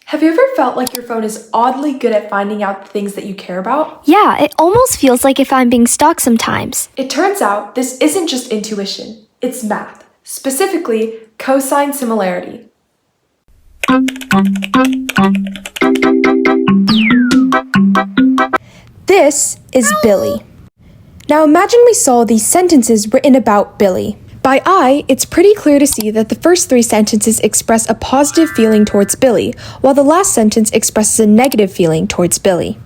Have you ever felt like your phone is oddly good at finding out the things that you care about? Yeah, it almost feels like if I'm being stalked sometimes. It turns out this isn't just intuition, it's math, specifically cosine similarity. This is Billy. Now imagine we saw these sentences written about Billy. By eye, it's pretty clear to see that the first three sentences express a positive feeling towards Billy, while the last sentence expresses a negative feeling towards Billy.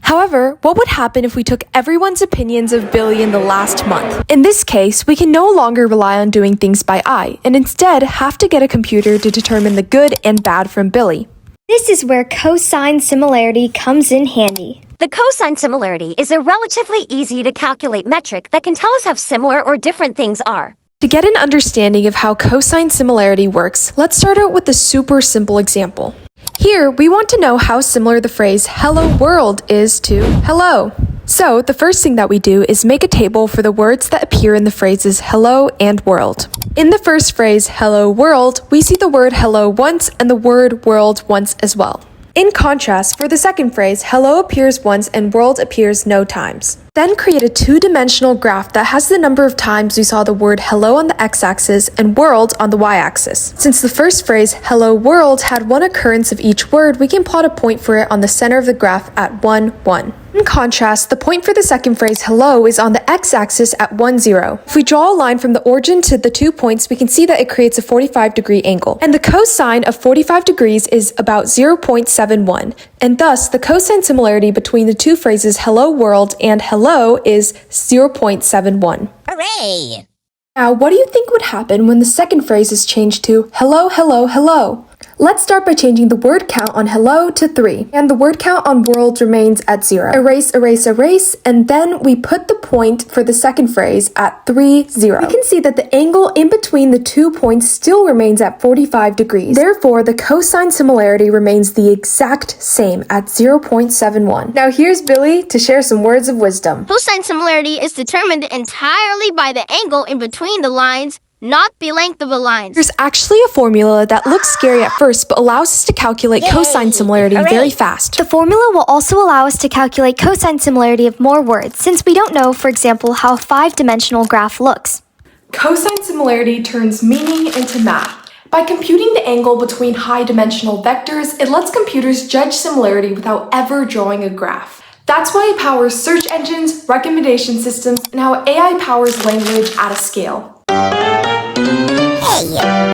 However, what would happen if we took everyone's opinions of Billy in the last month? In this case, we can no longer rely on doing things by eye, and instead have to get a computer to determine the good and bad from Billy. This is where cosine similarity comes in handy. The cosine similarity is a relatively easy to calculate metric that can tell us how similar or different things are. To get an understanding of how cosine similarity works, let's start out with a super simple example. Here, we want to know how similar the phrase hello world is to hello. So, the first thing that we do is make a table for the words that appear in the phrases hello and world. In the first phrase, hello world, we see the word hello once and the word world once as well. In contrast, for the second phrase, hello appears once and world appears no times. Then create a two-dimensional graph that has the number of times we saw the word hello on the x-axis and world on the y-axis. Since the first phrase, hello world, had one occurrence of each word, we can plot a point for it on the center of the graph at 1, 1. In contrast, the point for the second phrase, hello, is on the x-axis at 1, 0. If we draw a line from the origin to the 2 points, we can see that it creates a 45-degree angle. And the cosine of 45 degrees is about 0.71. And thus, the cosine similarity between the two phrases hello world and hello is 0.71. Hooray! Now, what do you think would happen when the second phrase is changed to hello, hello, hello? Let's start by changing the word count on hello to 3, and the word count on world remains at 0. Erase, erase, erase, and then we put the point for the second phrase at 3, 0. We can see that the angle in between the 2 points still remains at 45 degrees. Therefore, the cosine similarity remains the exact same at 0.71. Now here's Billy to share some words of wisdom. Cosine similarity is determined entirely by the angle in between the lines, not the length of the lines. There's actually a formula that looks scary at first, but allows us to calculate cosine similarity very fast. The formula will also allow us to calculate cosine similarity of more words, since we don't know, for example, how a 5-dimensional graph looks. Cosine similarity turns meaning into math. By computing the angle between high-dimensional vectors, it lets computers judge similarity without ever drawing a graph. That's why it powers search engines, recommendation systems, and how AI powers language at a scale. Hey!